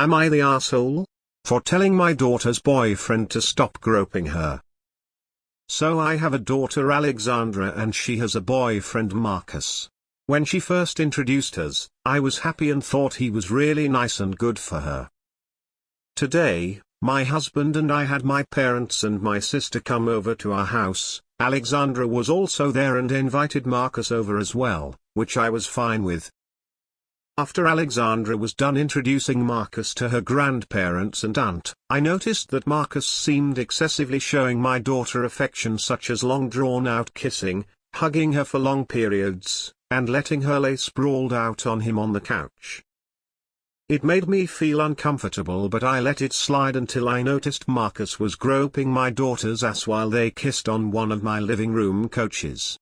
Am I the asshole? For telling my daughter's boyfriend to stop groping her. So I have a daughter Alexandra and she has a boyfriend Marcus. When she first introduced us, I was happy and thought he was really nice and good for her. Today, my husband and I had my parents and my sister come over to our house. Alexandra was also there and invited Marcus over as well, which I was fine with. After Alexandra was done introducing Marcus to her grandparents and aunt, I noticed that Marcus seemed excessively showing my daughter affection such as long drawn-out kissing, hugging her for long periods, and letting her lay sprawled out on him on the couch. It made me feel uncomfortable, but I let it slide until I noticed Marcus was groping my daughter's ass while they kissed on one of my living room couches.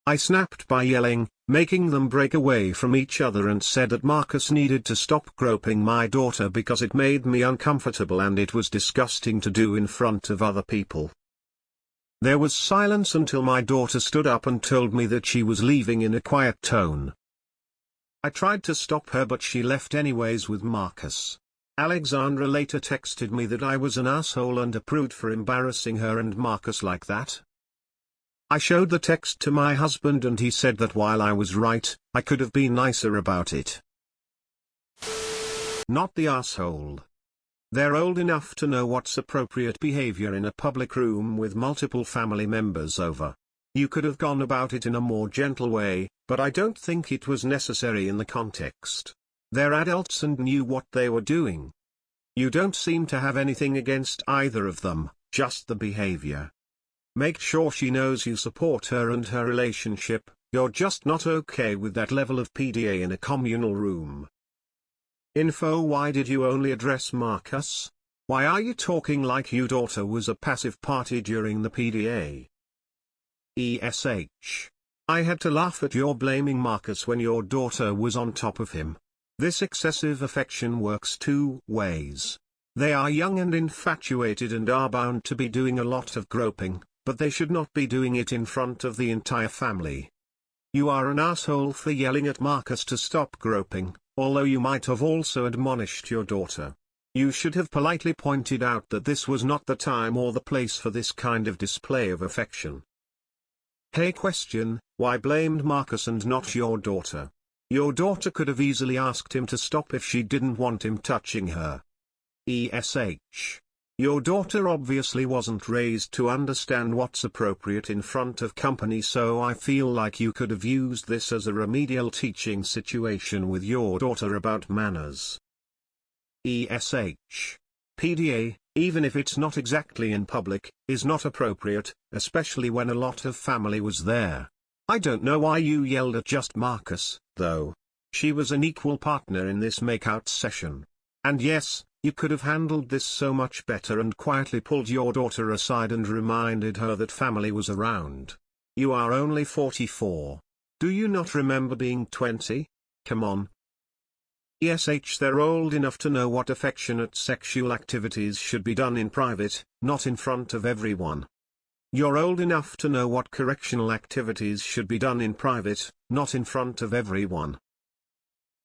I snapped by yelling, making them break away from each other, and said that Marcus needed to stop groping my daughter because it made me uncomfortable and it was disgusting to do in front of other people. There was silence until my daughter stood up and told me that she was leaving in a quiet tone. I tried to stop her but she left anyways with Marcus. Alexandra later texted me that I was an asshole and a prude for embarrassing her and Marcus like that. I showed the text to my husband and he said that while I was right, I could have been nicer about it. Not the asshole. They're old enough to know what's appropriate behavior in a public room with multiple family members over. You could have gone about it in a more gentle way, but I don't think it was necessary in the context. They're adults and knew what they were doing. You don't seem to have anything against either of them, just the behavior. Make sure she knows you support her and her relationship. You're just not okay with that level of PDA in a communal room. Info: Why did you only address Marcus? Why are you talking like your daughter was a passive party during the PDA? ESH. I had to laugh at your blaming Marcus when your daughter was on top of him. This excessive affection works two ways. They are young and infatuated and are bound to be doing a lot of groping, but they should not be doing it in front of the entire family. You are an asshole for yelling at Marcus to stop groping, although you might have also admonished your daughter. You should have politely pointed out that this was not the time or the place for this kind of display of affection. Hey, question: why blamed Marcus and not your daughter? Your daughter could have easily asked him to stop if she didn't want him touching her. ESH. Your daughter obviously wasn't raised to understand what's appropriate in front of company, so I feel like you could have used this as a remedial teaching situation with your daughter about manners. ESH. PDA, even if it's not exactly in public, is not appropriate, especially when a lot of family was there. I don't know why you yelled at just Marcus, though. She was an equal partner in this makeout session. And yes, you could have handled this so much better and quietly pulled your daughter aside and reminded her that family was around. You are only 44. Do you not remember being 20? Come on. ESH. They're old enough to know what affectionate sexual activities should be done in private, not in front of everyone. You're old enough to know what correctional activities should be done in private, not in front of everyone.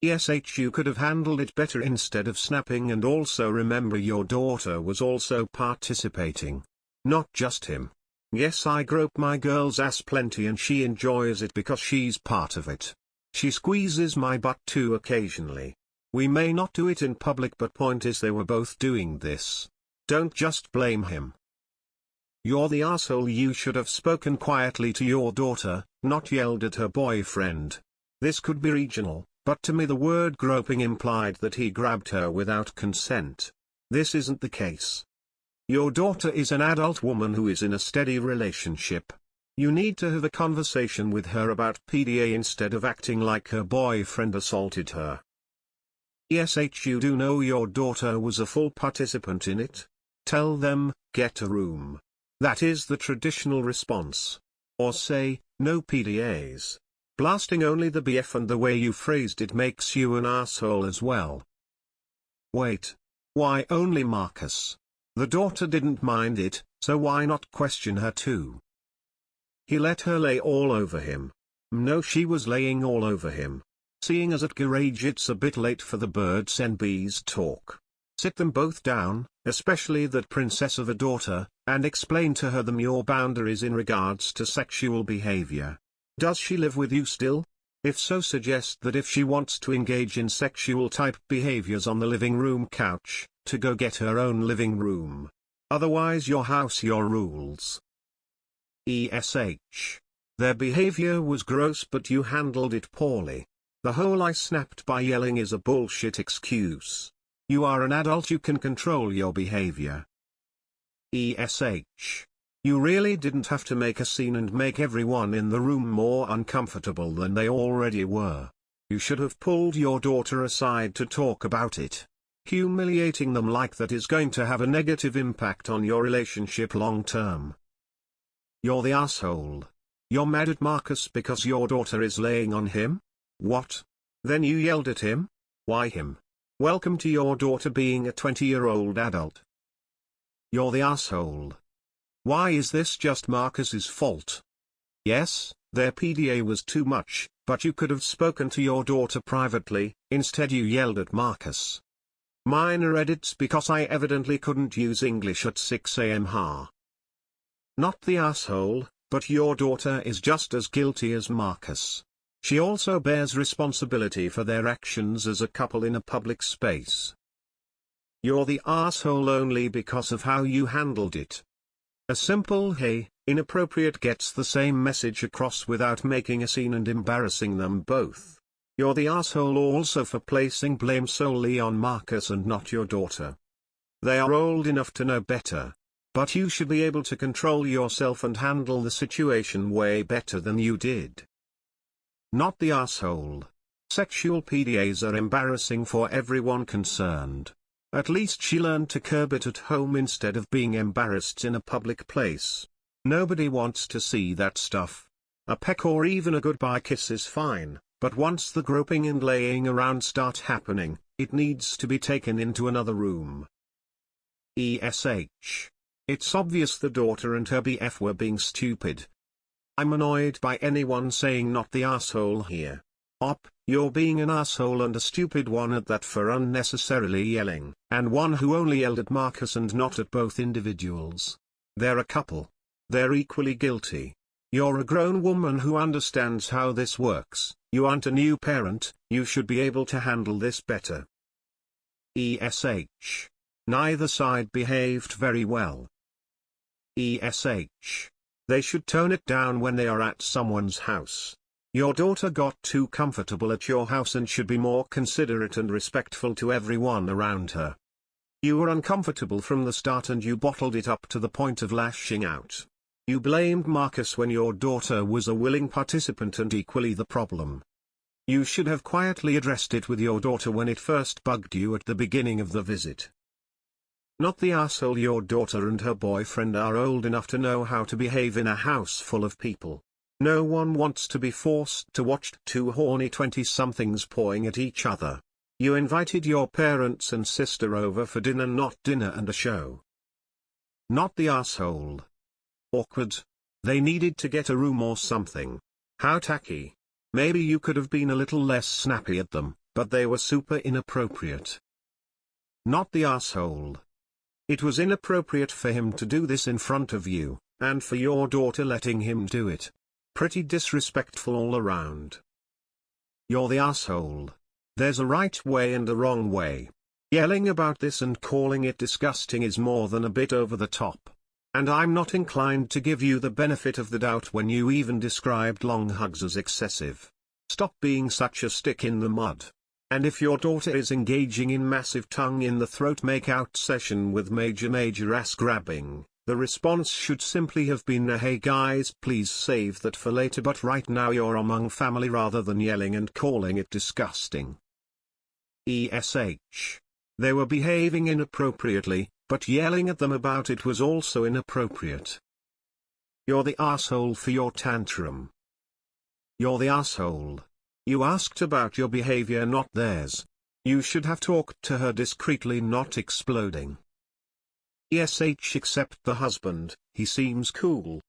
ESH. You could have handled it better instead of snapping, and also remember your daughter was also participating. Not just him. Yes, I grope my girl's ass plenty and she enjoys it because she's part of it. She squeezes my butt too occasionally. We may not do it in public, but point is they were both doing this. Don't just blame him. You're the asshole. You should have spoken quietly to your daughter, not yelled at her boyfriend. This could be regional, but to me the word groping implied that he grabbed her without consent. This isn't the case. Your daughter is an adult woman who is in a steady relationship. You need to have a conversation with her about PDA instead of acting like her boyfriend assaulted her. ESH. You do know your daughter was a full participant in it? Tell them, get a room. That is the traditional response. Or say, no PDAs. Blasting only the BF, and the way you phrased it makes you an asshole as well. Wait. Why only Marcus? The daughter didn't mind it, so why not question her too? He let her lay all over him. No, she was laying all over him. Seeing as at garage it's a bit late for the birds and bees talk. Sit them both down, especially that princess of a daughter, and explain to her your boundaries in regards to sexual behavior. Does she live with you still? If so, suggest that if she wants to engage in sexual type behaviors on the living room couch, to go get her own living room. Otherwise your house your rules. ESH. Their behavior was gross but you handled it poorly. The whole "I snapped by yelling" is a bullshit excuse. You are an adult, you can control your behavior. ESH. You really didn't have to make a scene and make everyone in the room more uncomfortable than they already were. You should have pulled your daughter aside to talk about it. Humiliating them like that is going to have a negative impact on your relationship long term. You're the asshole. You're mad at Marcus because your daughter is laying on him? What? Then you yelled at him? Why him? Welcome to your daughter being a 20-year-old adult. You're the asshole. Why is this just Marcus's fault? Yes, their PDA was too much, but you could have spoken to your daughter privately. Instead you yelled at Marcus. Minor edits because I evidently couldn't use English at 6 a.m. Not the asshole, but your daughter is just as guilty as Marcus. She also bears responsibility for their actions as a couple in a public space. You're the asshole only because of how you handled it. A simple "hey, inappropriate" gets the same message across without making a scene and embarrassing them both. You're the asshole also for placing blame solely on Marcus and not your daughter. They are old enough to know better. But you should be able to control yourself and handle the situation way better than you did. Not the asshole. Sexual PDAs are embarrassing for everyone concerned. At least she learned to curb it at home instead of being embarrassed in a public place. Nobody wants to see that stuff. A peck or even a goodbye kiss is fine, but once the groping and laying around start happening, it needs to be taken into another room. ESH. It's obvious the daughter and her BF were being stupid. I'm annoyed by anyone saying not the asshole here. You're being an asshole and a stupid one at that for unnecessarily yelling, and one who only yelled at Marcus and not at both individuals. They're a couple. They're equally guilty. You're a grown woman who understands how this works. You aren't a new parent, you should be able to handle this better. ESH. Neither side behaved very well. ESH. They should tone it down when they are at someone's house. Your daughter got too comfortable at your house and should be more considerate and respectful to everyone around her. You were uncomfortable from the start and you bottled it up to the point of lashing out. You blamed Marcus when your daughter was a willing participant and equally the problem. You should have quietly addressed it with your daughter when it first bugged you at the beginning of the visit. Not the asshole. Your daughter and her boyfriend are old enough to know how to behave in a house full of people. No one wants to be forced to watch two horny 20-somethings pawing at each other. You invited your parents and sister over for dinner, not dinner and a show. Not the asshole. Awkward. They needed to get a room or something. How tacky. Maybe you could have been a little less snappy at them, but they were super inappropriate. Not the asshole. It was inappropriate for him to do this in front of you, and for your daughter letting him do it. Pretty disrespectful all around. You're the asshole. There's a right way and a wrong way. Yelling about this and calling it disgusting is more than a bit over the top. And I'm not inclined to give you the benefit of the doubt when you even described long hugs as excessive. Stop being such a stick in the mud. And if your daughter is engaging in massive tongue in the throat make-out session with major ass grabbing, the response should simply have been a "hey guys, please save that for later, but right now you're among family," rather than yelling and calling it disgusting. ESH. They were behaving inappropriately, but yelling at them about it was also inappropriate. You're the asshole for your tantrum. You're the asshole. You asked about your behavior, not theirs. You should have talked to her discreetly, not exploding. ESH. Except the husband, he seems cool.